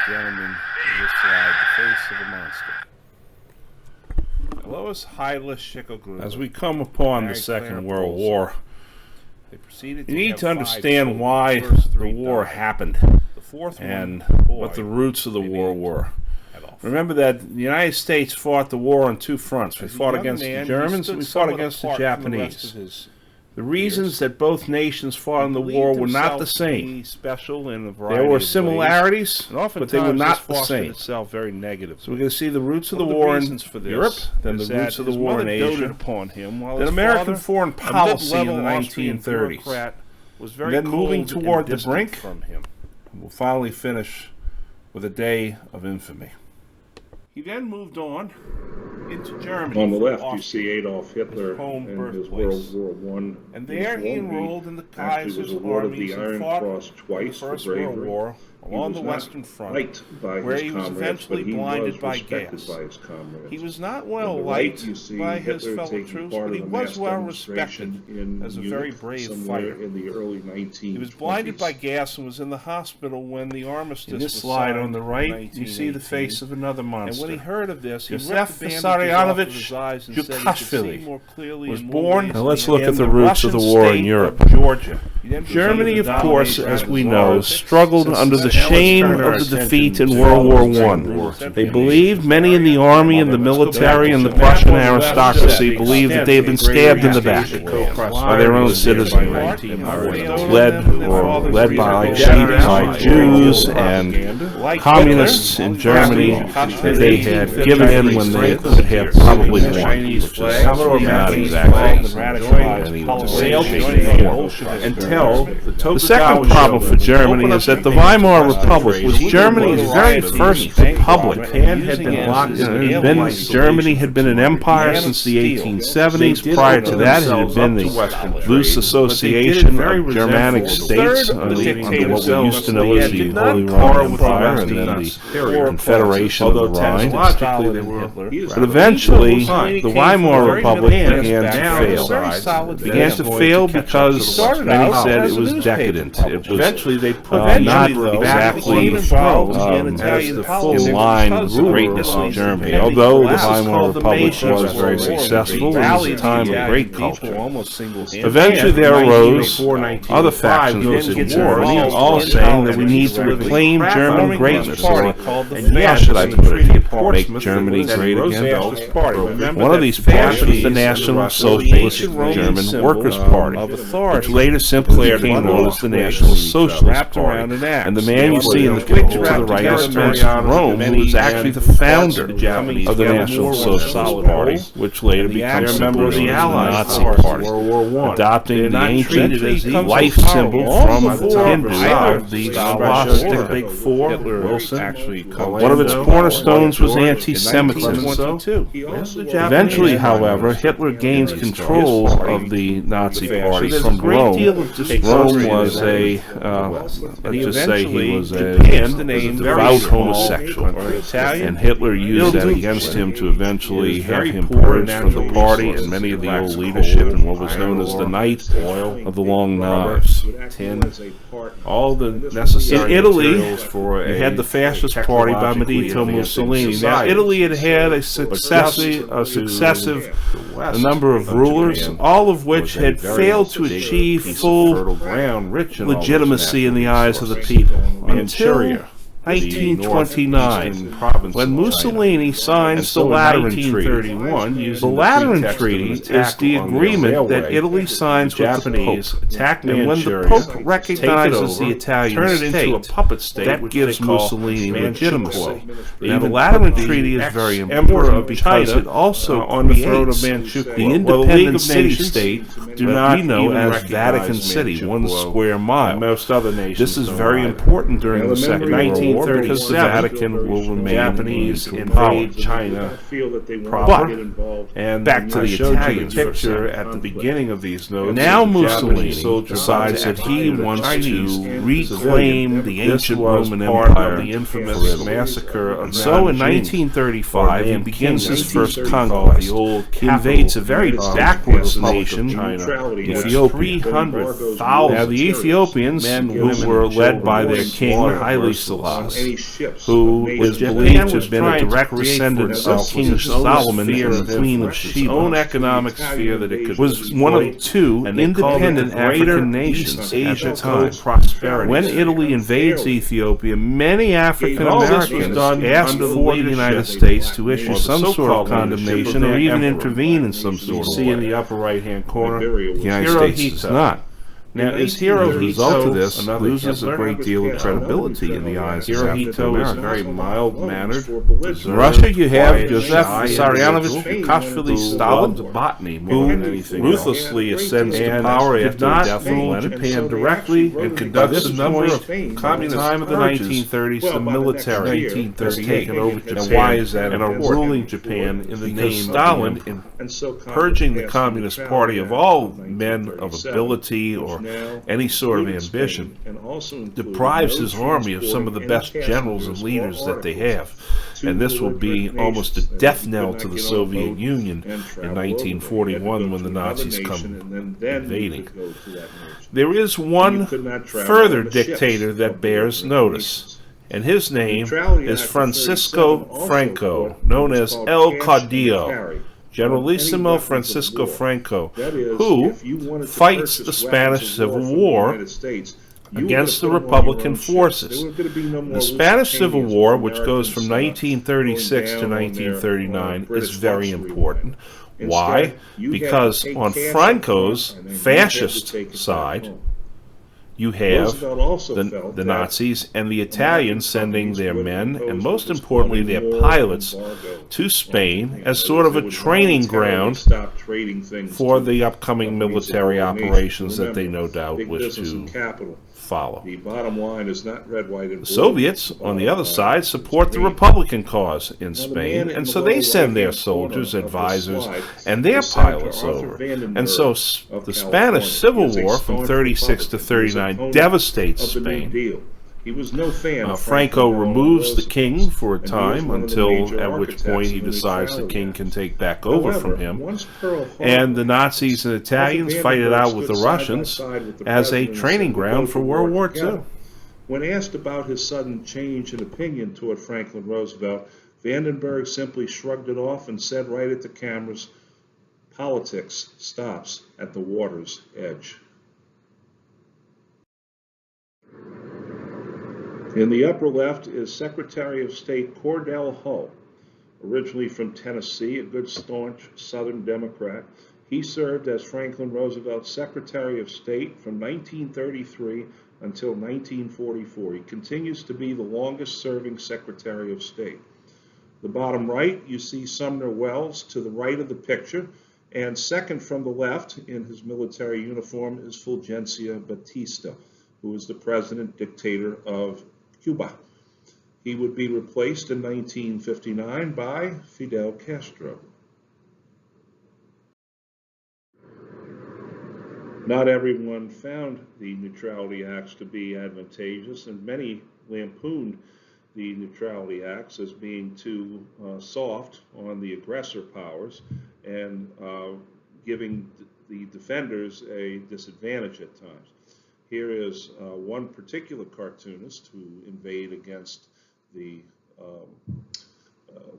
gentlemen, this slide, the face of a monster. Lois Hyla Schicklgruber. As we come upon the Second World War, They proceeded you need have to 5 understand children. why First the 3 war died. happened The fourth and one, boy, what the roots of the they war named were. Adolf. Remember that the United States fought the war on 2 fronts. We As a fought young against man, the he Germans stood and we fought somewhat against the apart from the rest Japanese. of his The reasons that both nations fought in the believed war were not the himself to be same. special in a variety There of were ways, similarities, and oftentimes but they were this not the fostered same. itself very negative. So we're going to see the roots of One the of war in reasons for this Europe, then the is roots that of the his war in mother doted Asia, upon him, while then his American father, foreign a policy in the mid-level Austrian 1930s. bureaucrat, was very Then moving cold toward and the distant brink. from him. We'll finally finish with a day of infamy. He then moved on into Germany. On the from left, you Austria. see Adolf Hitler home and his birthplace. World War I. And there he enrolled in the Actually Kaiser's was awarded armies the and Iron fought Cross in the twice for First World bravery. War He along was the not Western Front, liked by where his he was comrades, eventually but he blinded was by respected gas. by his comrades. He was not On well the right, liked you see by his Hitler fellow taking troops, part but he of a was mass well demonstration respected in as a Munich very brave somewhere fighter. in the early 1920s. He was blinded by gas and was in the hospital when the armistice In this was slide signed on the in right, you see the 1918. face of another And monster. when he heard of this, he Josef ripped the bandages Vissarionovich off of his eyes and said he could see Jukashvili more clearly was in more born ways Now than let's he look had. at the In roots of the Russian war in state Europe. of Georgia. He then Germany, proceeded of to course, dominate as we Russian know, politics struggled since under the then let's shame turn our of the attention defeat in to World War World I. War They believed, many in the army and the military and the Let's go Prussian back to the aristocracy left. believed that they had been stabbed in the back by their own citizenry, led by Jews and communists in Germany that they had given in when they could have probably won, which is not exactly until the second problem for Germany is that the Weimar Republic was Germany's very first republic. Germany had been an empire since the 1870s. Prior to that, it had been the loose association of Germanic states under what we used to know as the Holy Roman Empire and then the Confederation of the Rhine. But eventually, the Weimar Republic began to fail. It began to fail because many said it was decadent. It was not exactly as the full line of the greatness of Germany. Although the Weimar Republic was very successful, it was a time of great culture. Eventually there arose other factions in war, all saying that we need to reclaim German greatness, or how should I put it, make Germany great again. One of these parties was the National Socialist German Workers' Party, which later simply became known as the National Socialist Party. And the man you see in the picture to the right is Ernst Röhm, who was actually the founder of the National Socialist Party, which later becomes a member of the Nazi Party, adopting the ancient life symbol from the Hindu, the swastika. Big Four, Wilson. actually, One of its cornerstones was anti-Semitism. Eventually, however, Hitler gains control of the Nazi Party from Rome. Rome was a, let's just say he was a devout homosexual, and Hitler used that against him to eventually have him purged from the party and many of the old leadership in what was known as the Night of the Long Knives. All the necessary in Italy, you had the fascist party by Benito Mussolini. Now, Italy had had a successive number of rulers, all of which had failed to achieve full legitimacy in the eyes of the people until 1929, when Mussolini signs the Lateran Treaty. The Lateran Treaty is the agreement that Italy signs with the Pope, and when the Pope recognizes the Italian state, that gives Mussolini legitimacy. Now, the Lateran Treaty is very important because it also creates the independent city-state that we know as Vatican City, 1 square mile. This is very important during the Second World War, because the Vatican will remain Japanese invade China proper. And back to the Italian picture at the beginning of these notes. Now Mussolini decides that he wants to reclaim the ancient Roman Empire, the infamous massacre of so in 1935 he begins his first conquest. He invades a very backwards nation, Ethiopia. Now the Ethiopians, who were led by their king Haile Selassie, Kings, any ships who of is nations believed to was have been trying a to direct create for descendant itself of King its own Solomon sphere and of the Queen of influence, its Sheba, own economic sphere that it could was one of two and they called it independent the Greater African East nations Asia at the time. Co-Prosperity When Sphere. Italy invades Ethiopia, many African all this was Americans done asked under the for the leadership United of States to issue or the some sort of so-called condemnation leadership of or their even emperor. intervene in some You sort of see in way. the upper right-hand corner, Liberia The was United Hirohito. States does not. Now, In as a result of 1932, this, another loses a Hitler. great deal of credibility in the eyes of African Hirohito was Americans. very mild-mannered. In Russia, you have quiet, Joseph shy Vissarionovich individual Vukashvili who Stalin, loved botany more than who anything ruthlessly else. ascends to and power did after the not death of invade Lenin, Japan directly and conducts a number of communist time of the purges. 1930s, Well, the by the military next year, has taken over Japan. And why is that and are important? ruling Japan in the Because name Stalin, of the emperor. And so Purging the passed Communist Neutrality Party Act of all of men of 1937, ability which or now any sort of included ambition Spain and also included deprives no his army of some of the best transporting generals and any leaders that they articles have. to And this will be belligerent almost a nations, death and knell you to could the not get on a Soviet boat Union and in travel over. You had to 1941 go when the to another Nazis nation, come and then invading. you could go to that nation. There is You one could not travel further on the ships dictator of that bears belligerent notice, nations. and his name Neutrality is Act of Francisco 37 also Franco, put known what's as called El cash and Caudillo, carry Generalissimo on any weapons of Francisco war. Franco, That is, who if you wanted to fights the purchase Spanish weapons of Civil from the War United States, you were against the gonna put them on your Republican own ships. forces. There were gonna be no more The Spanish Civil Lusitanians War, with which goes from Americans, 1936 to going down on their, 1939, is British very luxury important. line. Instead, Why? you had to Because pay on cash up Franco's front, and then you had to fascist take it back side, home. you have Roosevelt also the felt the that Nazis and the American Italians sending companies their would men, impose and most what was importantly called a their moral pilots, embargo to Spain on as Japan. sort of They a would training voluntarily ground stop trading things for to the upcoming companies of military foreign nations. operations that they Remember, no doubt big wish business to and capital. follow. The bottom line is not red, white, and blue. The Soviets, on the other bottom side, line support is the green. Republican cause in Now, the Spain, man in and the so they lower send their right-hand corner soldiers, of this advisors, slide and their is Senator pilots Arthur over. Vandenberg And so of the California. Spanish Civil He is a War from staunch 36 to Republican. He was a 39 opponent devastates of the New Spain. Deal. He was no fan of Franco Franklin Delano removes the Roosevelt, king for a and he was time one of the until major at which architects point he of the decides the Neutrality king Act. can take back over However, from him. once Pearl Harbor And the happened, Nazis and Italians Arthur fight it Vandenberg out with the stood side by Russians side with the as a president and training said, "We'll ground go for to World War together." II. When asked about his sudden change in opinion toward Franklin Roosevelt, Vandenberg simply shrugged it off and said right at the cameras, "Politics stops at the water's edge." In the upper left is Secretary of State Cordell Hull, originally from Tennessee, a good staunch Southern Democrat. He served as Franklin Roosevelt's Secretary of State from 1933 until 1944. He continues to be the longest serving Secretary of State. The bottom right, you see Sumner Welles to the right of the picture, and second from the left in his military uniform is Fulgencio Batista, who is the president dictator of Cuba. He would be replaced in 1959 by Fidel Castro. Not everyone found the Neutrality Acts to be advantageous, and many lampooned the Neutrality Acts as being too soft on the aggressor powers and giving the defenders a disadvantage at times. Here is one particular cartoonist who inveighed against the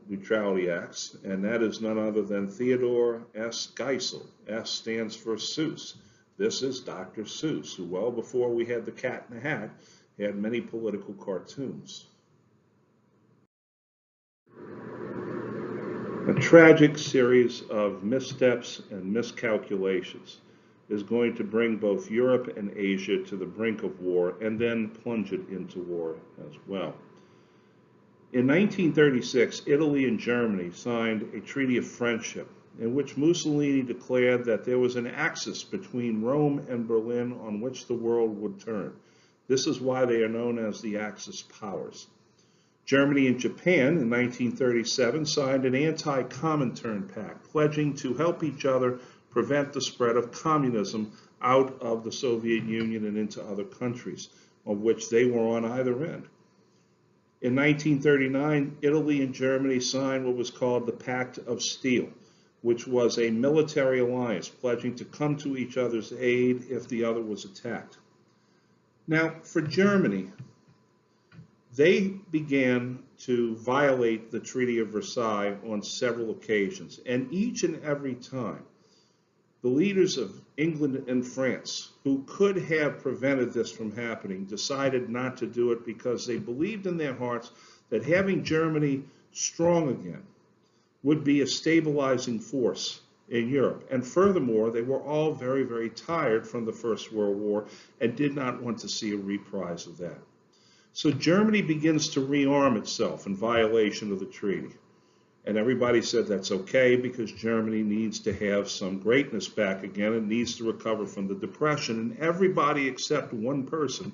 Neutrality Acts, and that is none other than Theodore S. Geisel. S stands for Seuss. This is Dr. Seuss, who well before we had the Cat in the Hat had many political cartoons. A tragic series of missteps and miscalculations is going to bring both Europe and Asia to the brink of war and then plunge it into war as well. In 1936, Italy and Germany signed a treaty of friendship in which Mussolini declared that there was an axis between Rome and Berlin on which the world would turn. This is why they are known as the Axis powers. Germany and Japan in 1937 signed an anti-Comintern pact, pledging to help each other prevent the spread of communism out of the Soviet Union and into other countries, of which they were on either end. In 1939, Italy and Germany signed what was called the Pact of Steel, which was a military alliance pledging to come to each other's aid if the other was attacked. Now, for Germany, they began to violate the Treaty of Versailles on several occasions, and each and every time, the leaders of England and France, who could have prevented this from happening, decided not to do it because they believed in their hearts that having Germany strong again would be a stabilizing force in Europe. And furthermore, they were all very, very tired from the First World War and did not want to see a reprise of that. So Germany begins to rearm itself in violation of the treaty. And everybody said that's okay because Germany needs to have some greatness back again and needs to recover from the Depression. And everybody except one person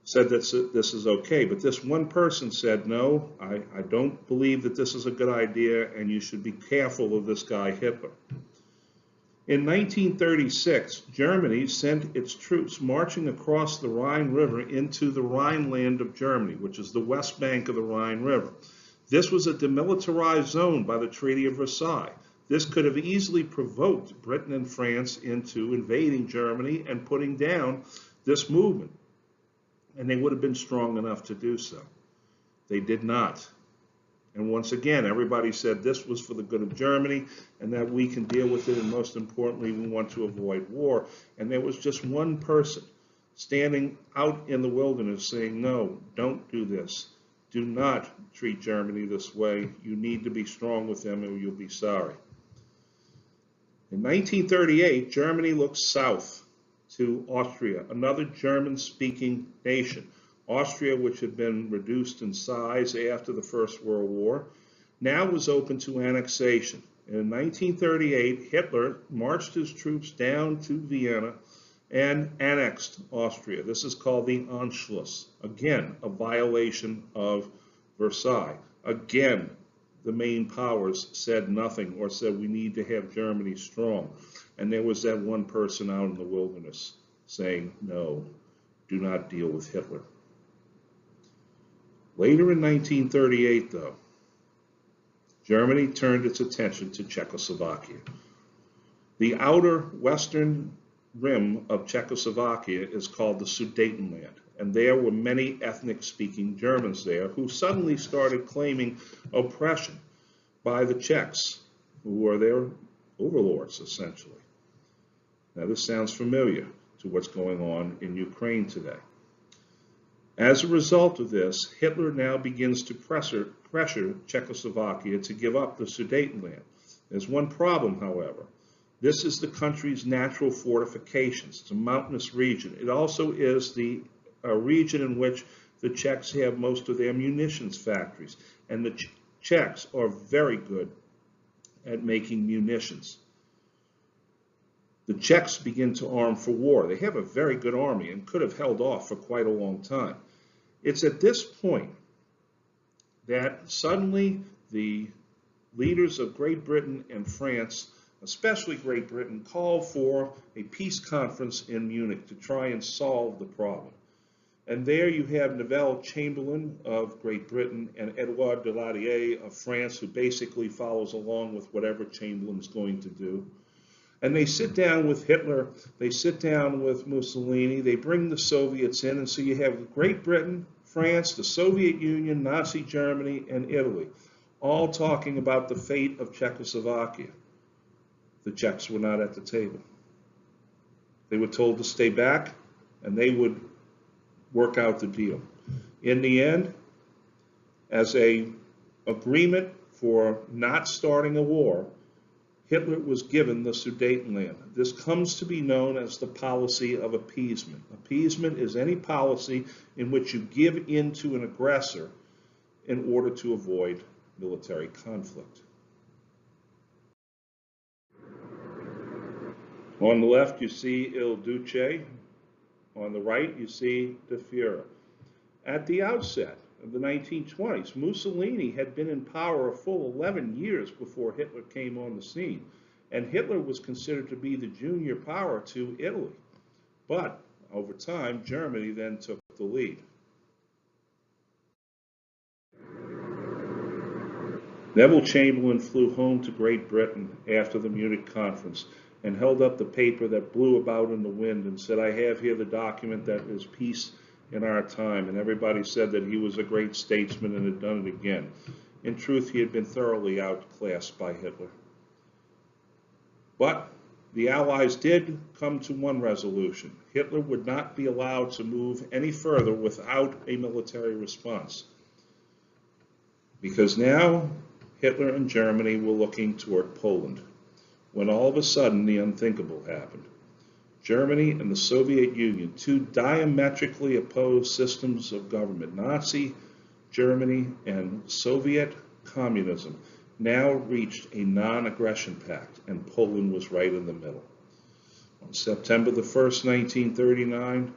said that this is okay. But this one person said, no, I don't believe that this is a good idea, and you should be careful of this guy Hitler. In 1936, Germany sent its troops marching across the Rhine River into the Rhineland of Germany, which is the west bank of the Rhine River. This was a demilitarized zone by the Treaty of Versailles. This could have easily provoked Britain and France into invading Germany and putting down this movement. And they would have been strong enough to do so. They did not. And once again, everybody said this was for the good of Germany and that we can deal with it, and most importantly, we want to avoid war. And there was just one person standing out in the wilderness saying, no, don't do this. Do not treat Germany this way. You need to be strong with them or you'll be sorry. In 1938, Germany looked south to Austria, another German-speaking nation. Austria, which had been reduced in size after the First World War, now was open to annexation. In 1938, Hitler marched his troops down to Vienna and annexed Austria. This is called the Anschluss. Again, a violation of Versailles. Again, the main powers said nothing or said we need to have Germany strong. And there was that one person out in the wilderness saying, no, do not deal with Hitler. Later in 1938, though, Germany turned its attention to Czechoslovakia. The outer western rim of Czechoslovakia is called the Sudetenland, and there were many ethnic-speaking Germans there who suddenly started claiming oppression by the Czechs, who were their overlords, essentially. Now, this sounds familiar to what's going on in Ukraine today. As a result of this, Hitler now begins to pressure Czechoslovakia to give up the Sudetenland. There's one problem, however. This is the country's natural fortifications. It's a mountainous region. It also is the region in which the Czechs have most of their munitions factories. And the Czechs are very good at making munitions. The Czechs begin to arm for war. They have a very good army and could have held off for quite a long time. It's at this point that suddenly the leaders of Great Britain and France, especially Great Britain, call for a peace conference in Munich to try and solve the problem. And there you have Neville Chamberlain of Great Britain and Edouard Daladier of France, who basically follows along with whatever Chamberlain's going to do. And they sit down with Hitler, they sit down with Mussolini, they bring the Soviets in, and so you have Great Britain, France, the Soviet Union, Nazi Germany, and Italy, all talking about the fate of Czechoslovakia. The Czechs were not at the table. They were told to stay back, and they would work out the deal. In the end, as an agreement for not starting a war, Hitler was given the Sudetenland. This comes to be known as the policy of appeasement. Appeasement is any policy in which you give in to an aggressor in order to avoid military conflict. On the left, you see Il Duce. On the right, you see the Führer. At the outset of the 1920s, Mussolini had been in power a full 11 years before Hitler came on the scene, and Hitler was considered to be the junior power to Italy. But over time, Germany then took the lead. Neville Chamberlain flew home to Great Britain after the Munich conference and held up the paper that blew about in the wind and said, I have here the document that is peace in our time, and everybody said that he was a great statesman and had done it again. In truth, he had been thoroughly outclassed by Hitler. But the Allies did come to one resolution. Hitler would not be allowed to move any further without a military response. Because now Hitler and Germany were looking toward Poland, when all of a sudden the unthinkable happened. Germany and the Soviet Union, two diametrically opposed systems of government, Nazi Germany and Soviet communism, now reached a non-aggression pact, and Poland was right in the middle. On September the 1st, 1939,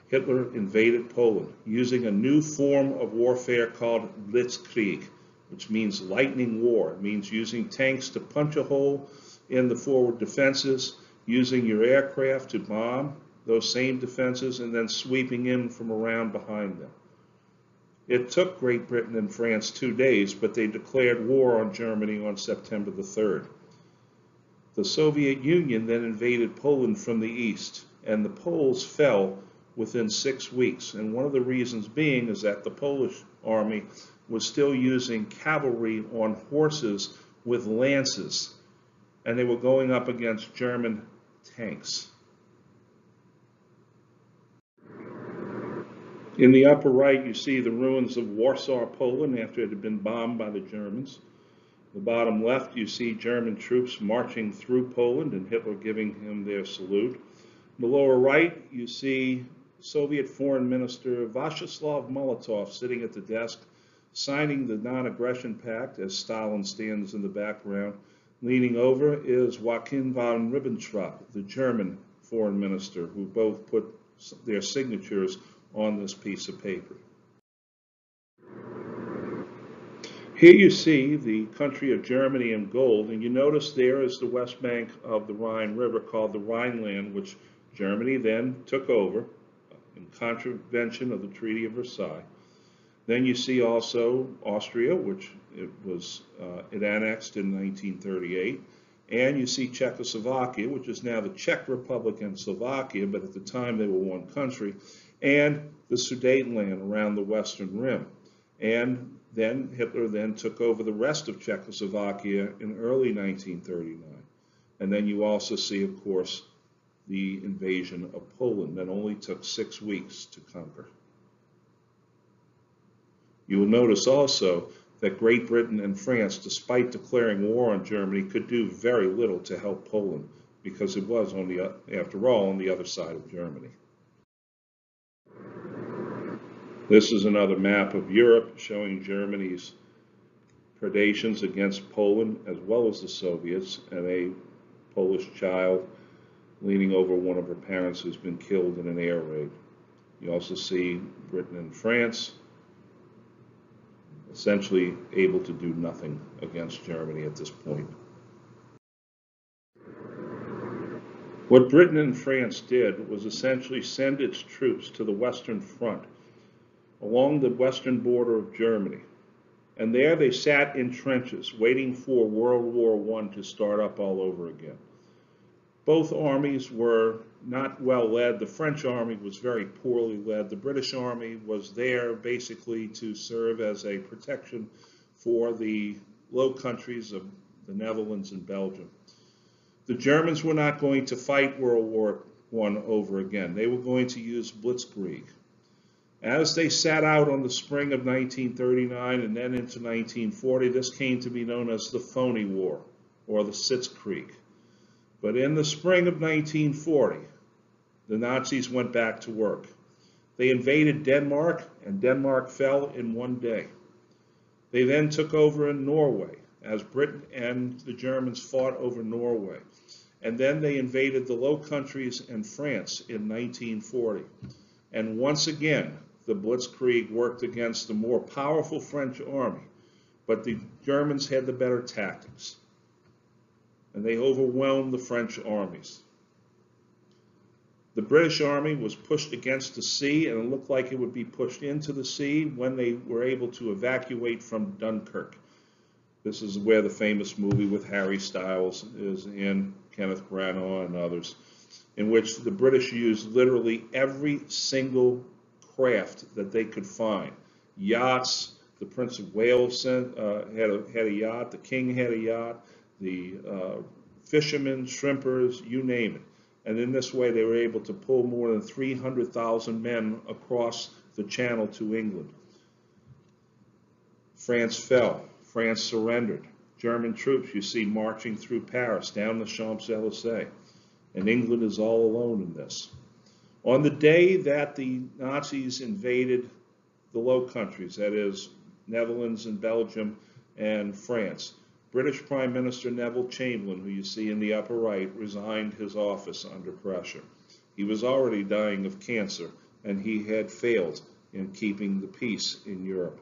Hitler invaded Poland using a new form of warfare called Blitzkrieg, which means lightning war. It means using tanks to punch a hole in the forward defenses, using your aircraft to bomb those same defenses, and then sweeping in from around behind them. It took Great Britain and France 2 days, but they declared war on Germany on September the 3rd. The Soviet Union then invaded Poland from the east, and the Poles fell within 6 weeks. And one of the reasons being is that the Polish army was still using cavalry on horses with lances, and they were going up against German tanks. In the upper right, you see the ruins of Warsaw, Poland, after it had been bombed by the Germans. The bottom left, you see German troops marching through Poland and Hitler giving him their salute. In the lower right, you see Soviet Foreign Minister Vyacheslav Molotov sitting at the desk, signing the non-aggression pact as Stalin stands in the background. Leaning over is Joachim von Ribbentrop, the German foreign minister, who both put their signatures on this piece of paper. Here you see the country of Germany in gold, and you notice there is the west bank of the Rhine River called the Rhineland, which Germany then took over in contravention of the Treaty of Versailles. Then you see also Austria, which it annexed in 1938, and you see Czechoslovakia, which is now the Czech Republic and Slovakia, but at the time they were one country, and the Sudetenland around the Western Rim. And then Hitler then took over the rest of Czechoslovakia in early 1939. And then you also see, of course, the invasion of Poland that only took 6 weeks to conquer. You will notice also that Great Britain and France, despite declaring war on Germany, could do very little to help Poland because it was, after all, on the other side of Germany. This is another map of Europe showing Germany's predations against Poland as well as the Soviets, and a Polish child leaning over one of her parents who's been killed in an air raid. You also see Britain and France essentially able to do nothing against Germany at this point. What Britain and France did was essentially send its troops to the Western Front along the western border of Germany. And there they sat in trenches waiting for World War I to start up all over again. Both armies were not well led. The French army was very poorly led. The British army was there basically to serve as a protection for the Low Countries of the Netherlands and Belgium. The Germans were not going to fight World War I over again. They were going to use Blitzkrieg. As they sat out on the spring of 1939 and then into 1940, this came to be known as the Phony War, or the Sitzkrieg. But in the spring of 1940, the Nazis went back to work. They invaded Denmark, and Denmark fell in one day. They then took over in Norway, as Britain and the Germans fought over Norway. And then they invaded the Low Countries and France in 1940. And once again, the Blitzkrieg worked against the more powerful French army, but the Germans had the better tactics, and they overwhelmed the French armies. The British army was pushed against the sea, and it looked like it would be pushed into the sea when they were able to evacuate from Dunkirk. This is where the famous movie with Harry Styles is in, Kenneth Branagh and others, in which the British used literally every single craft that they could find. Yachts, the Prince of Wales had a yacht, the king had a yacht, the fishermen, shrimpers, you name it. And in this way, they were able to pull more than 300,000 men across the Channel to England. France fell. France surrendered. German troops, you see, marching through Paris, down the Champs-Élysées. And England is all alone in this. On the day that the Nazis invaded the Low Countries, that is, Netherlands and Belgium and France, British Prime Minister Neville Chamberlain, who you see in the upper right, resigned his office under pressure. He was already dying of cancer, and he had failed in keeping the peace in Europe.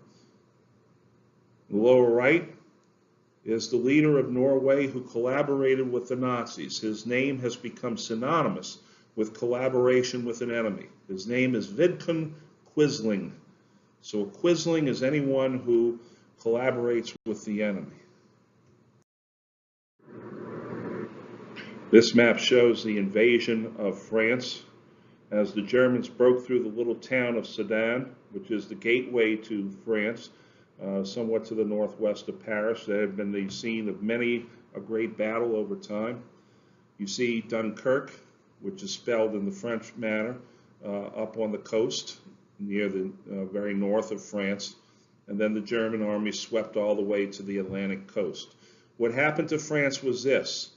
The lower right is the leader of Norway who collaborated with the Nazis. His name has become synonymous with collaboration with an enemy. His name is Vidkun Quisling. So a Quisling is anyone who collaborates with the enemy. This map shows the invasion of France as the Germans broke through the little town of Sedan, which is the gateway to France, somewhat to the northwest of Paris. They have been the scene of many a great battle over time. You see Dunkirk, which is spelled in the French manner, up on the coast near the very north of France. And then the German army swept all the way to the Atlantic coast. What happened to France was this.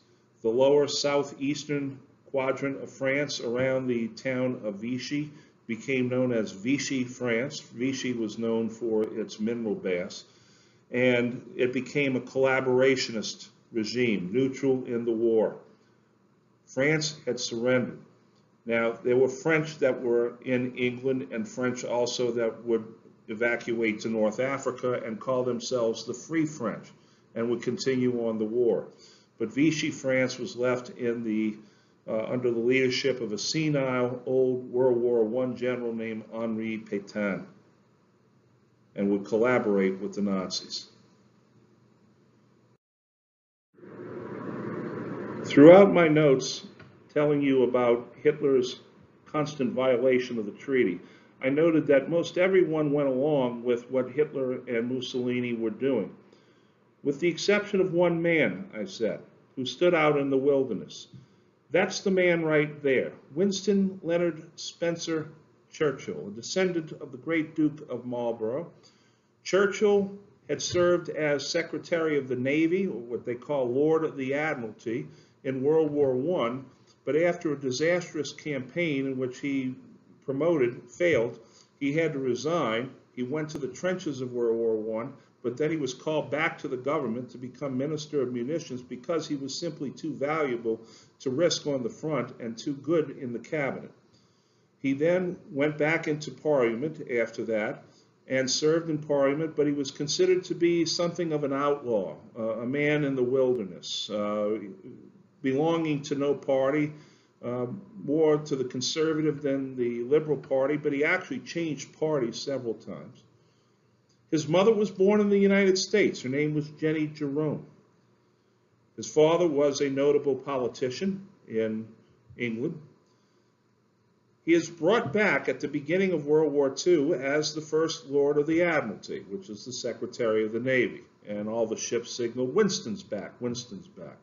The lower southeastern quadrant of France around the town of Vichy became known as Vichy France. Vichy was known for its mineral baths, and it became a collaborationist regime, neutral in the war. France had surrendered. Now, there were French that were in England and French also that would evacuate to North Africa and call themselves the Free French and would continue on the war. But Vichy France was left in the under the leadership of a senile old World War I general named Henri Pétain, and would collaborate with the Nazis. Throughout my notes telling you about Hitler's constant violation of the treaty, I noted that most everyone went along with what Hitler and Mussolini were doing, with the exception of one man, I said, who stood out in the wilderness. That's the man right there, Winston Leonard Spencer Churchill, a descendant of the great Duke of Marlborough. Churchill had served as Secretary of the Navy, or what they call Lord of the Admiralty, in World War I, but after a disastrous campaign in which he failed, he had to resign. He went to the trenches of World War I, but then he was called back to the government to become Minister of Munitions because he was simply too valuable to risk on the front and too good in the cabinet. He then went back into Parliament after that and served in Parliament, but he was considered to be something of an outlaw, a man in the wilderness, belonging to no party, more to the Conservative than the Liberal Party, but he actually changed parties several times. His mother was born in the United States. Her name was Jenny Jerome. His father was a notable politician in England. He is brought back at the beginning of World War II as the First Lord of the Admiralty, which is the Secretary of the Navy. And all the ships signaled, Winston's back, Winston's back.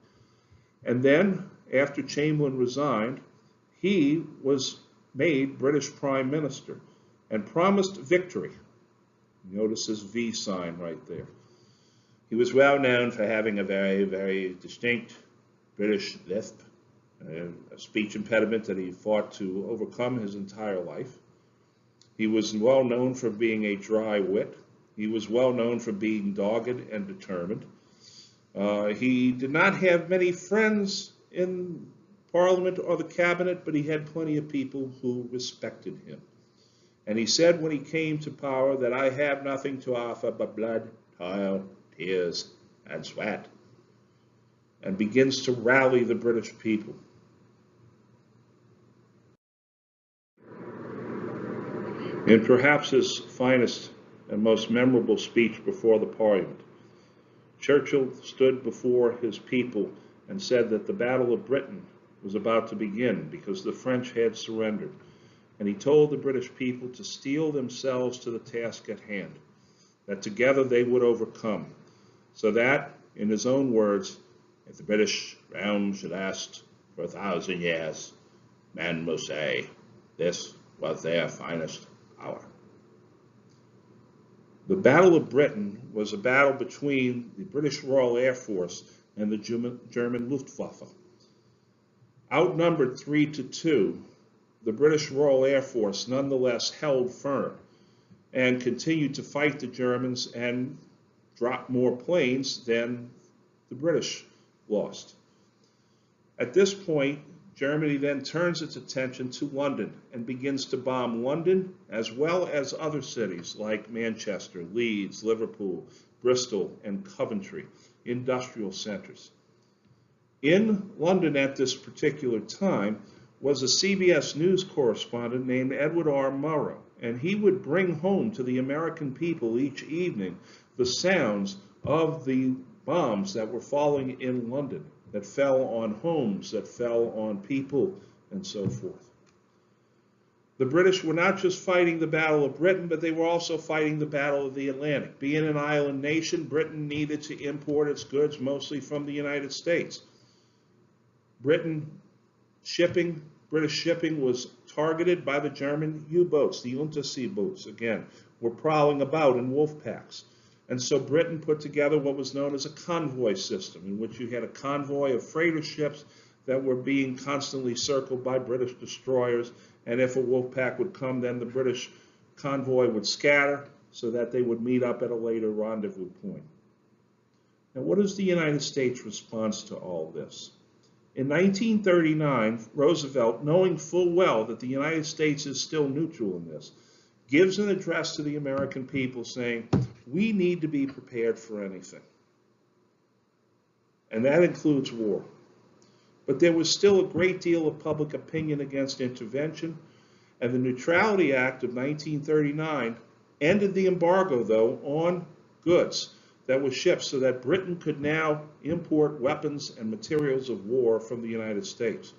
And then, after Chamberlain resigned, he was made British Prime Minister and promised victory. Notice his V sign right there. He was well known for having a very, very distinct British lisp, a speech impediment that he fought to overcome his entire life. He was well known for being a dry wit. He was well known for being dogged and determined. He did not have many friends in Parliament or the cabinet, but he had plenty of people who respected him. And he said when he came to power that I have nothing to offer but blood, toil, tears, and sweat, and begins to rally the British people. In perhaps his finest and most memorable speech before the Parliament, Churchill stood before his people and said that the Battle of Britain was about to begin because the French had surrendered. and he told the British people to steel themselves to the task at hand, that together they would overcome. So that, in his own words, if the British realm should last for 1,000 years, men will say this was their finest hour. The Battle of Britain was a battle between the British Royal Air Force and the German Luftwaffe. Outnumbered 3-2, the British Royal Air Force nonetheless held firm and continued to fight the Germans and dropped more planes than the British lost. At this point, Germany then turns its attention to London and begins to bomb London as well as other cities like Manchester, Leeds, Liverpool, Bristol, and Coventry, industrial centers. In London at this particular time was a CBS News correspondent named Edward R. Murrow, and he would bring home to the American people each evening the sounds of the bombs that were falling in London, that fell on homes, that fell on people, and so forth. The British were not just fighting the Battle of Britain, but they were also fighting the Battle of the Atlantic. Being an island nation, Britain needed to import its goods mostly from the United States. British shipping was targeted by the German U-boats, the Unterseeboots, again, were prowling about in wolf packs. And so Britain put together what was known as a convoy system, in which you had a convoy of freighter ships that were being constantly circled by British destroyers. And if a wolf pack would come, then the British convoy would scatter so that they would meet up at a later rendezvous point. Now, what is the United States' response to all this? In 1939, Roosevelt, knowing full well that the United States is still neutral in this, gives an address to the American people saying, we need to be prepared for anything. And that includes war. But there was still a great deal of public opinion against intervention, and the Neutrality Act of 1939 ended the embargo, though, on goods that were shipped so that Britain could now import weapons and materials of war from the United States.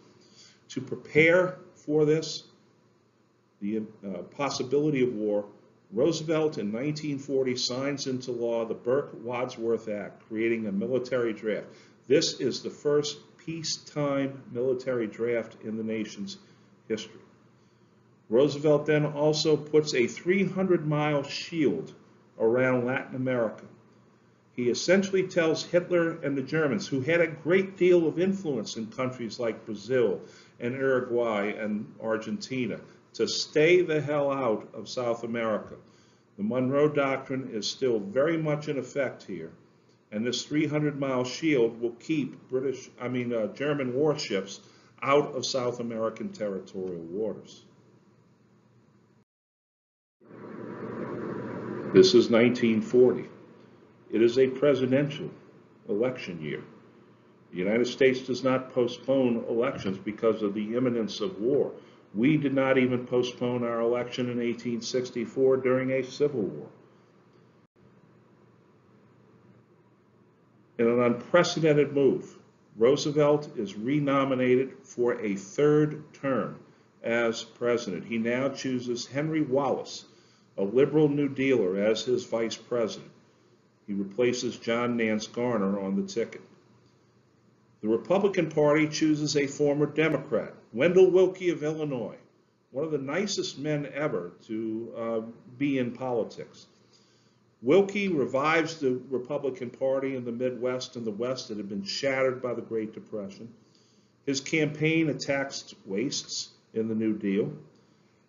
To prepare for this, the possibility of war, Roosevelt in 1940 signs into law the Burke-Wadsworth Act, creating a military draft. This is the first peacetime military draft in the nation's history. Roosevelt then also puts a 300-mile shield around Latin America. He essentially tells Hitler and the Germans, who had a great deal of influence in countries like Brazil and Uruguay and Argentina, to stay the hell out of South America. The Monroe Doctrine is still very much in effect here, and this 300-mile shield will keep German warships out of South American territorial waters. This is 1940. It is a presidential election year. The United States does not postpone elections because of the imminence of war. We did not even postpone our election in 1864 during a civil war. In an unprecedented move, Roosevelt is renominated for a third term as president. He now chooses Henry Wallace, a liberal New Dealer, as his vice president. He replaces John Nance Garner on the ticket. The Republican Party chooses a former Democrat, Wendell Willkie of Illinois, one of the nicest men ever to be in politics. Willkie revives the Republican Party in the Midwest and the West that had been shattered by the Great Depression. His campaign attacks wastes in the New Deal,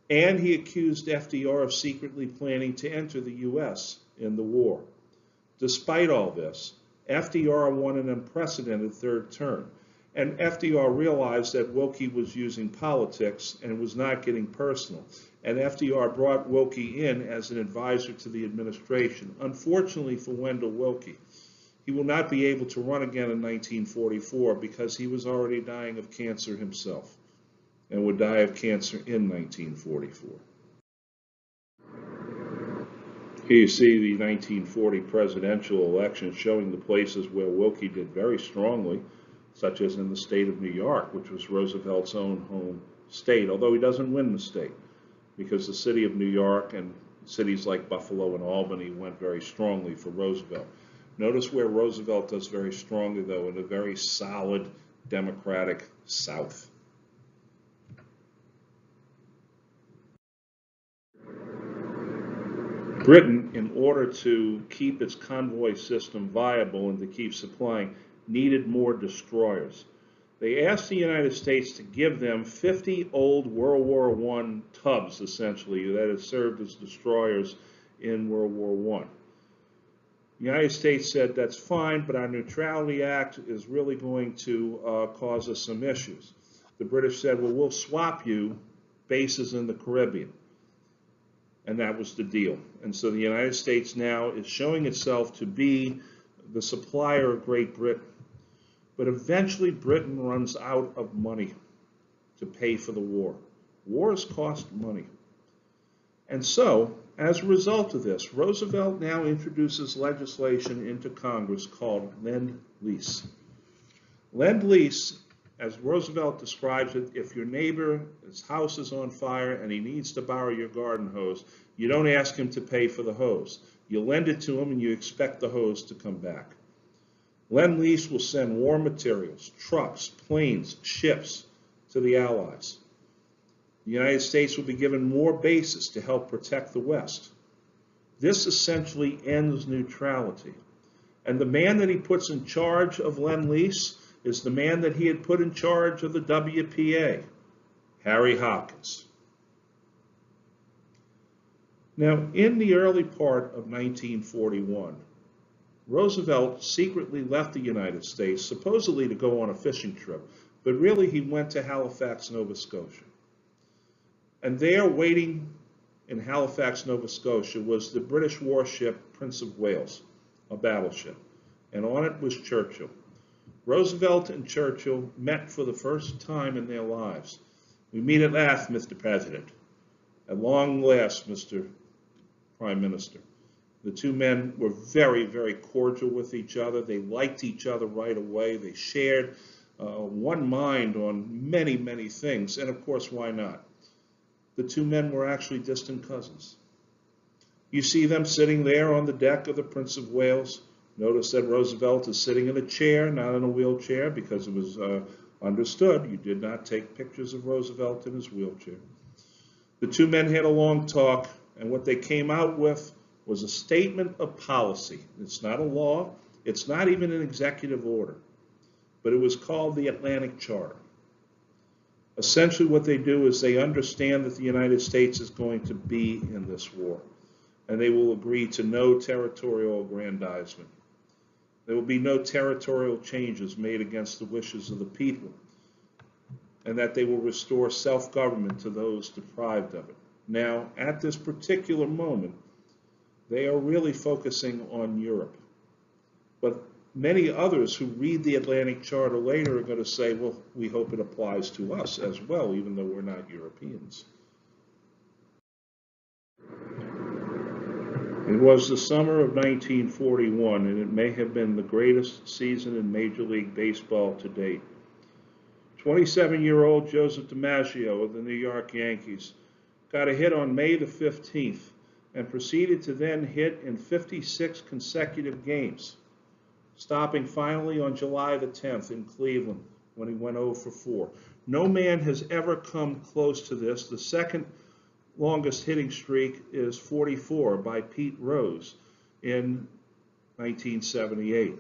and he accused FDR of secretly planning to enter the U.S. in the war. Despite all this, FDR won an unprecedented third term, and FDR realized that Willkie was using politics and was not getting personal, and FDR brought Willkie in as an advisor to the administration. Unfortunately for Wendell Willkie, he will not be able to run again in 1944 because he was already dying of cancer himself and would die of cancer in 1944. Here you see the 1940 presidential election showing the places where Willkie did very strongly, such as in the state of New York, which was Roosevelt's own home state, although he doesn't win the state. because the city of New York and cities like Buffalo and Albany went very strongly for Roosevelt. Notice where Roosevelt does very strongly, though, in a very solid Democratic South. Britain, in order to keep its convoy system viable and to keep supplying, needed more destroyers. They asked the United States to give them 50 old World War I tubs, essentially, that had served as destroyers in World War I. The United States said, that's fine, but our Neutrality Act is really going to cause us some issues. The British said, well, we'll swap you bases in the Caribbean. And that was the deal. And so the United States now is showing itself to be the supplier of Great Britain. But eventually Britain runs out of money to pay for the war. Wars cost money. And so, as a result of this, Roosevelt now introduces legislation into Congress called Lend-Lease. Lend-Lease, as Roosevelt describes it, if your neighbor's house is on fire and he needs to borrow your garden hose, you don't ask him to pay for the hose. You lend it to him and you expect the hose to come back. Lend-Lease will send war materials, trucks, planes, ships to the Allies. The United States will be given more bases to help protect the West. This essentially ends neutrality. And the man that he puts in charge of Lend-Lease is the man that he had put in charge of the WPA, Harry Hopkins. Now, in the early part of 1941, Roosevelt secretly left the United States, supposedly to go on a fishing trip, but really he went to Halifax, Nova Scotia. And there, waiting in Halifax, Nova Scotia, was the British warship Prince of Wales, a battleship, and on it was Churchill. Roosevelt and Churchill met for the first time in their lives. We meet at last, Mr. President. At long last, Mr. Prime Minister. The two men were very, very cordial with each other. They liked each other right away. They shared one mind on many, many things. And of course, why not? The two men were actually distant cousins. You see them sitting there on the deck of the Prince of Wales. Notice that Roosevelt is sitting in a chair, not in a wheelchair, because it was understood you did not take pictures of Roosevelt in his wheelchair. The two men had a long talk, and what they came out with was a statement of policy. It's not a law. It's not even an executive order. But it was called the Atlantic Charter. Essentially what they do is they understand that the United States is going to be in this war, and they will agree to no territorial aggrandizement. There will be no territorial changes made against the wishes of the people, and that they will restore self-government to those deprived of it. Now, at this particular moment, they are really focusing on Europe. But many others who read the Atlantic Charter later are going to say, well, we hope it applies to us as well, even though we're not Europeans. It was the summer of 1941, and it may have been the greatest season in Major League Baseball to date. 27-year-old Joseph DiMaggio of the New York Yankees got a hit on May the 15th and proceeded to then hit in 56 consecutive games, stopping finally on July the 10th in Cleveland when he went 0 for 4. No man has ever come close to this. The second longest hitting streak is 44 by Pete Rose in 1978.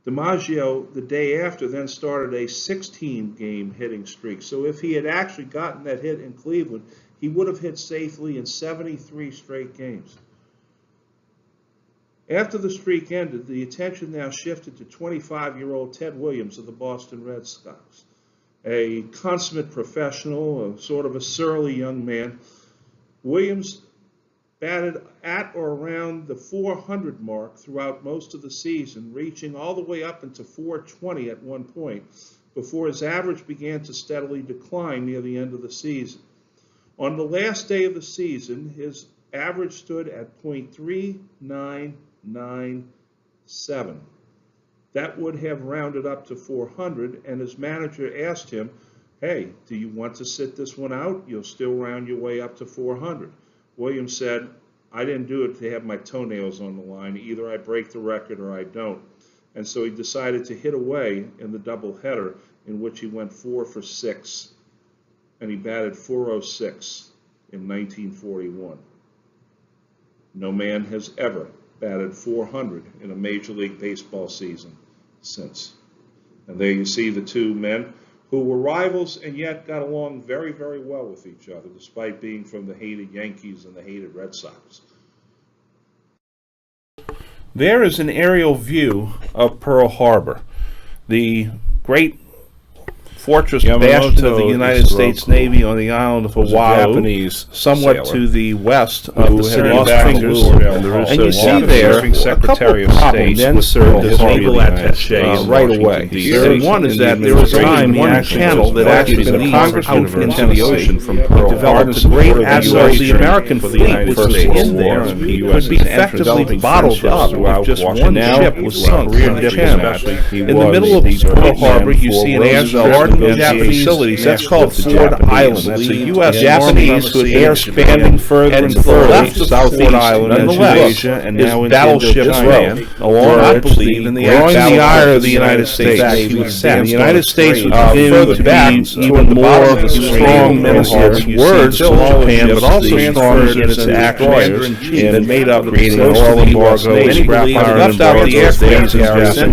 DiMaggio, the day after, then started a 16-game hitting streak. So if he had actually gotten that hit in Cleveland, he would have hit safely in 73 straight games. After the streak ended, the attention now shifted to 25-year-old Ted Williams of the Boston Red Sox, a consummate professional, a sort of a surly young man. Williams batted at or around the 400 mark throughout most of the season, reaching all the way up into 420 at one point, before his average began to steadily decline near the end of the season. On the last day of the season, his average stood at .3997. That would have rounded up to 400, and his manager asked him, hey, do you want to sit this one out? You'll still round your way up to 400. Williams said, I didn't do it to have my toenails on the line. Either I break the record or I don't. And so he decided to hit away in the doubleheader, in which he went 4 for 6, and he batted 406 in 1941. No man has ever batted 400 in a Major League Baseball season since. And there you see the two men who were rivals and yet got along very, very well with each other, despite being from the hated Yankees and the hated Red Sox. There is an aerial view of Pearl Harbor, the great fortress bastion of the United States Navy on the island of Oahu, Japanese somewhat sailor to the west of the city of fingers. Fingers. And you see there a couple of problems then served as naval attaché right away. One is that there was a time, one channel that actually the congressman from the ocean from Pearl developed a great asset of the American fleet, which was in there, could be effectively bottled up if just one ship was sunk in the channel. In the middle of Pearl Harbor, you see an airstrip Japanese facilities. That's called Ford Island. That's a U.S. Japanese who air spanning further and to the left of Ford Island and Asia, and now in battleship Japan, along I believe in the growing the ire of the United States. The United States was beginning to be even more of a strong menacing words to Japan, but also stronger in its actions and made up creating an oil embargo. Left out the aircraft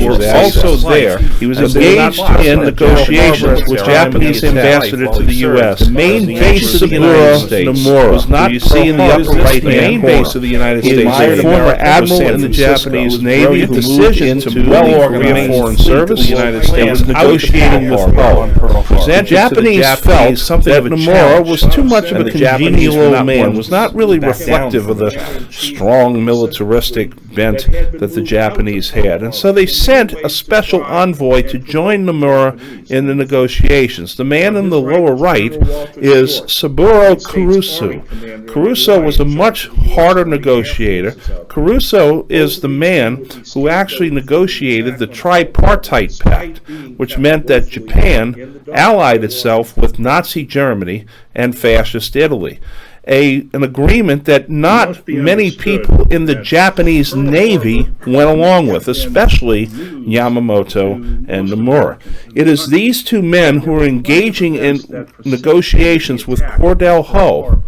were also there. He was engaged in negotiations with Japanese ambassador to the U.S. The main base of the United States was not you see in the upper right-hand base of the United States. A former admiral in the Japanese Navy who decision to well-organized foreign service. The United States was negotiating with Boeing. The Japanese felt that Nomura was too much of a congenial old man, was not really reflective of the strong militaristic bent that the Japanese had, and so they sent a special envoy to join Nomura in the negotiations. The man in the lower right is Saburo Kurusu. Kurusu was a much harder negotiator. Kurusu is the man who actually negotiated the Tripartite Pact, which meant that Japan allied itself with Nazi Germany and Fascist Italy. An agreement that not many people in the Japanese Navy went along with, especially Yamamoto and Nomura. It is these two men who are engaging in negotiations with Cordell Hull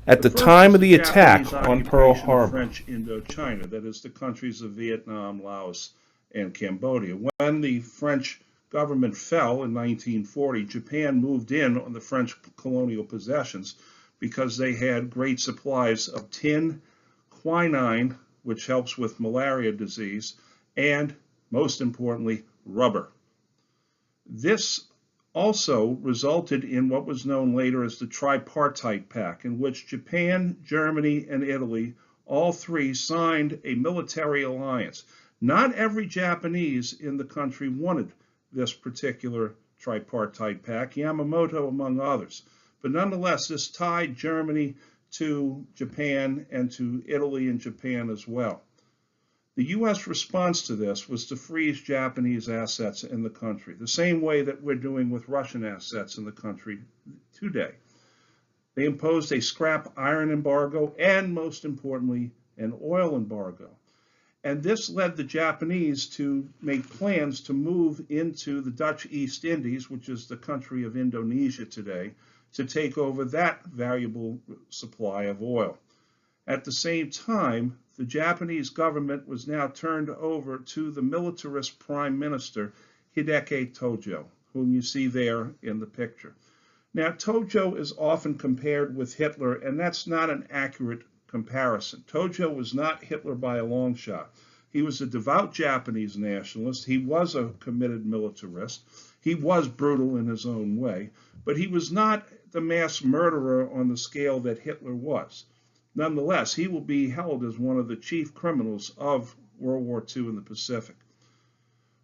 at the time of the attack on Pearl Harbor. French Indochina, that is the countries of Vietnam, Laos, and Cambodia. When the French government fell in 1940, Japan moved in on the French colonial possessions because they had great supplies of tin, quinine, which helps with malaria disease, and, most importantly, rubber. This also resulted in what was known later as the Tripartite Pact, in which Japan, Germany, and Italy, all three signed a military alliance. Not every Japanese in the country wanted this particular Tripartite Pact, Yamamoto among others. But nonetheless, this tied Germany to Japan and to Italy and Japan as well. The U.S. response to this was to freeze Japanese assets in the country, the same way that we're doing with Russian assets in the country today. They imposed a scrap iron embargo and, most importantly, an oil embargo. And this led the Japanese to make plans to move into the Dutch East Indies, which is the country of Indonesia today, to take over that valuable supply of oil. At the same time, the Japanese government was now turned over to the militarist Prime Minister Hideki Tojo, whom you see there in the picture. Now, Tojo is often compared with Hitler, and that's not an accurate comparison. Tojo was not Hitler by a long shot. He was a devout Japanese nationalist. He was a committed militarist. He was brutal in his own way, but he was not the mass murderer on the scale that Hitler was. Nonetheless, he will be held as one of the chief criminals of World War II in the Pacific.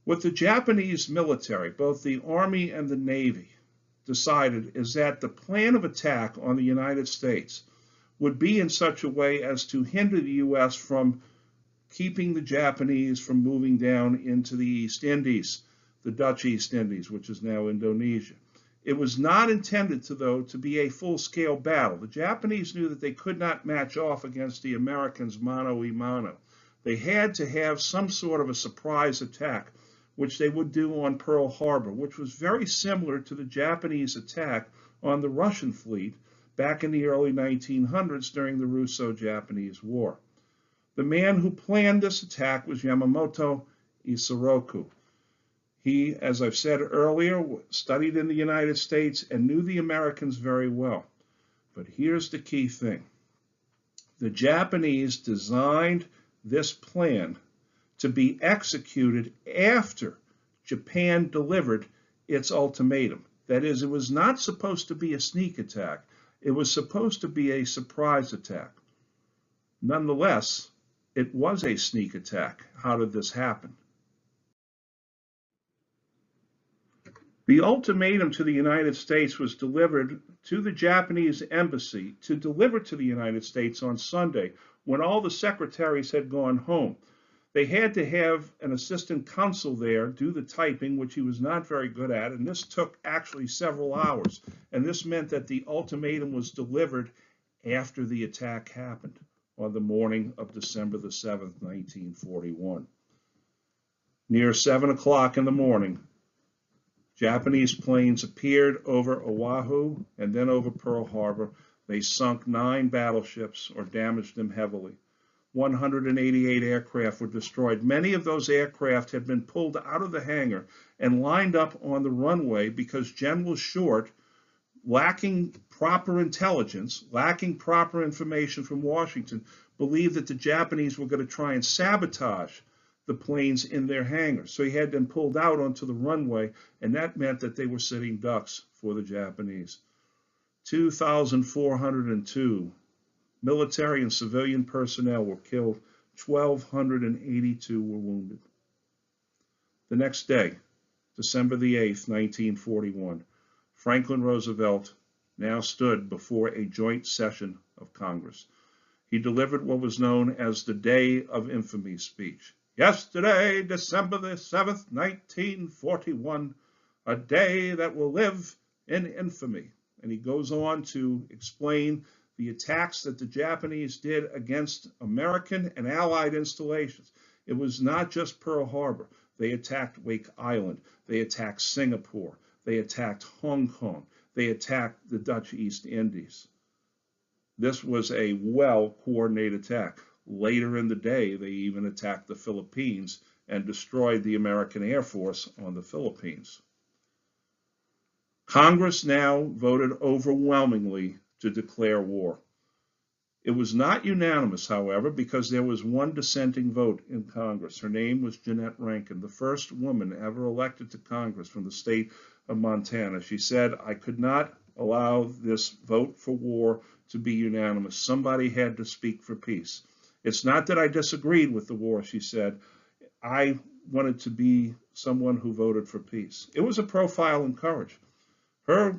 What the Japanese military, both the Army and the Navy, decided is that the plan of attack on the United States would be in such a way as to hinder the U.S. from keeping the Japanese from moving down into the East Indies, the Dutch East Indies, which is now Indonesia. It was not intended though, to be a full-scale battle. The Japanese knew that they could not match off against the Americans mano a mano. They had to have some sort of a surprise attack, which they would do on Pearl Harbor, which was very similar to the Japanese attack on the Russian fleet back in the early 1900s during the Russo-Japanese War. The man who planned this attack was Yamamoto Isoroku. He, as I've said earlier, studied in the United States and knew the Americans very well. But here's the key thing. The Japanese designed this plan to be executed after Japan delivered its ultimatum. That is, it was not supposed to be a sneak attack. It was supposed to be a surprise attack. Nonetheless, it was a sneak attack. How did this happen? The ultimatum to the United States was delivered to the Japanese embassy to deliver to the United States on Sunday when all the secretaries had gone home. They had to have an assistant consul there do the typing, which he was not very good at, and this took actually several hours. And this meant that the ultimatum was delivered after the attack happened on the morning of December the 7th, 1941. Near 7 o'clock in the morning, Japanese planes appeared over Oahu and then over Pearl Harbor. They sunk 9 battleships or damaged them heavily. 188 aircraft were destroyed. Many of those aircraft had been pulled out of the hangar and lined up on the runway because General Short, lacking proper intelligence, lacking proper information from Washington, believed that the Japanese were going to try and sabotage the planes in their hangars. So he had them pulled out onto the runway, and that meant that they were sitting ducks for the Japanese. 2,402 military and civilian personnel were killed. 1,282 were wounded. The next day, December the 8th, 1941, Franklin Roosevelt now stood before a joint session of Congress. He delivered what was known as the Day of Infamy speech. Yesterday, December the 7th, 1941, a day that will live in infamy. And he goes on to explain the attacks that the Japanese did against American and Allied installations. It was not just Pearl Harbor. They attacked Wake Island. They attacked Singapore. They attacked Hong Kong. They attacked the Dutch East Indies. This was a well-coordinated attack. Later in the day, they even attacked the Philippines and destroyed the American Air Force on the Philippines. Congress now voted overwhelmingly to declare war. It was not unanimous, however, because there was one dissenting vote in Congress. Her name was Jeannette Rankin, the first woman ever elected to Congress from the state of Montana. She said, "I could not allow this vote for war to be unanimous. Somebody had to speak for peace. It's not that I disagreed with the war," she said. "I wanted to be someone who voted for peace." It was a profile in courage. Her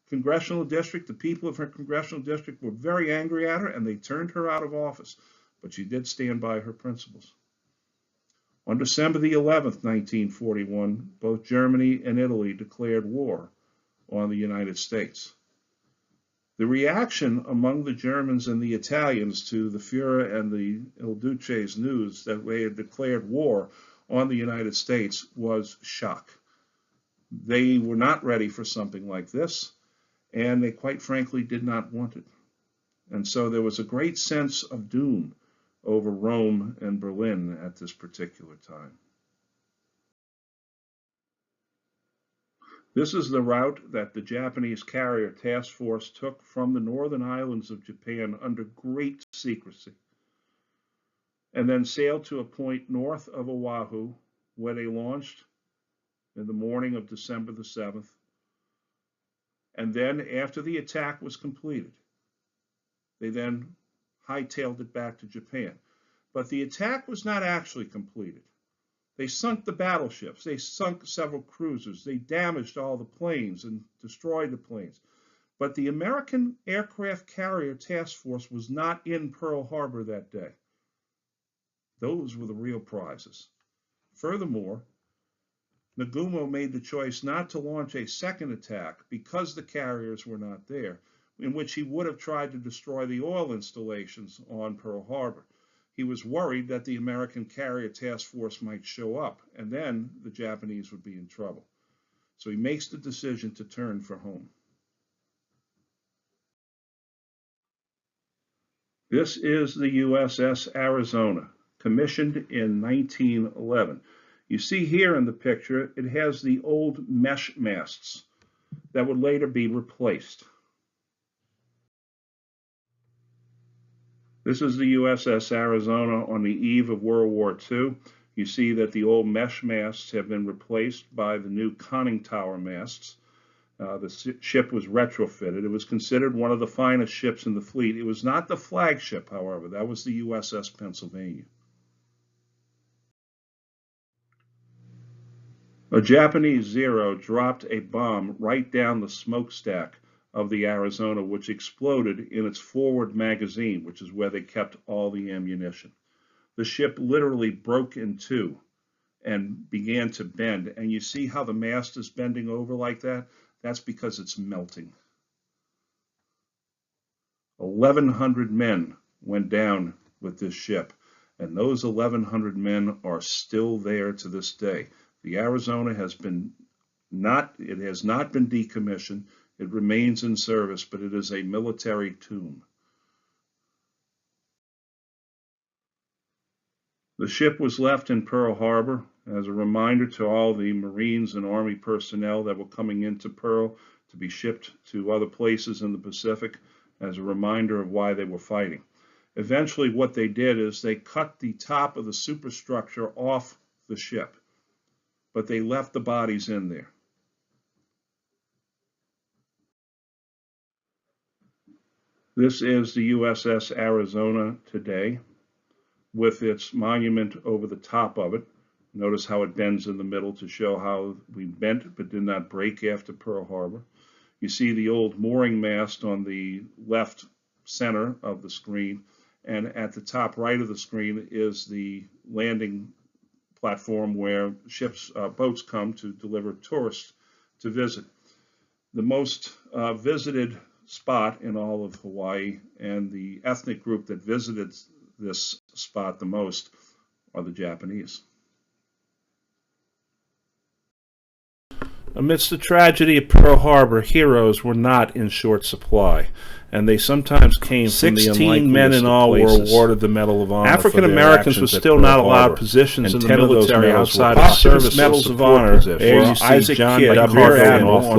congressional district, the people of her congressional district were very angry at her, and they turned her out of office. But she did stand by her principles. On December the 11th, 1941, both Germany and Italy declared war on the United States. The reaction among the Germans and the Italians to the Führer and the Il Duce's news that they had declared war on the United States was shock. They were not ready for something like this, and they quite frankly did not want it. And so there was a great sense of doom over Rome and Berlin at this particular time. This is the route that the Japanese carrier task force took from the northern islands of Japan under great secrecy, and then sailed to a point north of Oahu, where they launched in the morning of December the 7th. And then, after the attack was completed, they then hightailed it back to Japan. But the attack was not actually completed. They sunk the battleships. They sunk several cruisers. They damaged all the planes and destroyed the planes. But the American Aircraft Carrier Task Force was not in Pearl Harbor that day. Those were the real prizes. Furthermore, Nagumo made the choice not to launch a second attack because the carriers were not there, in which he would have tried to destroy the oil installations on Pearl Harbor. He was worried that the American carrier task force might show up, and then the Japanese would be in trouble. So he makes the decision to turn for home. This is the USS Arizona, commissioned in 1911. You see here in the picture, it has the old mesh masts that would later be replaced. This is the USS Arizona on the eve of World War II. You see that the old mesh masts have been replaced by the new conning tower masts. The ship was retrofitted. It was considered one of the finest ships in the fleet. It was not the flagship, however. That was the USS Pennsylvania. A Japanese Zero dropped a bomb right down the smokestack of the Arizona, which exploded in its forward magazine, which is where they kept all the ammunition. The ship literally broke in two and began to bend. And you see how the mast is bending over like that? That's because it's melting. 1,100 men went down with this ship, and those 1,100 men are still there to this day. The Arizona has not been decommissioned. It remains in service, but it is a military tomb. The ship was left in Pearl Harbor as a reminder to all the Marines and Army personnel that were coming into Pearl to be shipped to other places in the Pacific, as a reminder of why they were fighting. Eventually, what they did is they cut the top of the superstructure off the ship, but they left the bodies in there. This is the USS Arizona today, with its monument over the top of it. Notice how it bends in the middle to show how we bent but did not break after Pearl Harbor. You see the old mooring mast on the left center of the screen, and at the top right of the screen is the landing platform where boats come to deliver tourists to visit. The most visited spot in all of Hawaii, and the ethnic group that visited this spot the most are the Japanese. Amidst the tragedy of Pearl Harbor, heroes were not in short supply, and they sometimes came from the unlikeliest 16 men in all were awarded the Medal of Honor. African Americans were still not allowed positions in the military outside of service. Medals of Honor were Isaac Kidd, Rear Admiral,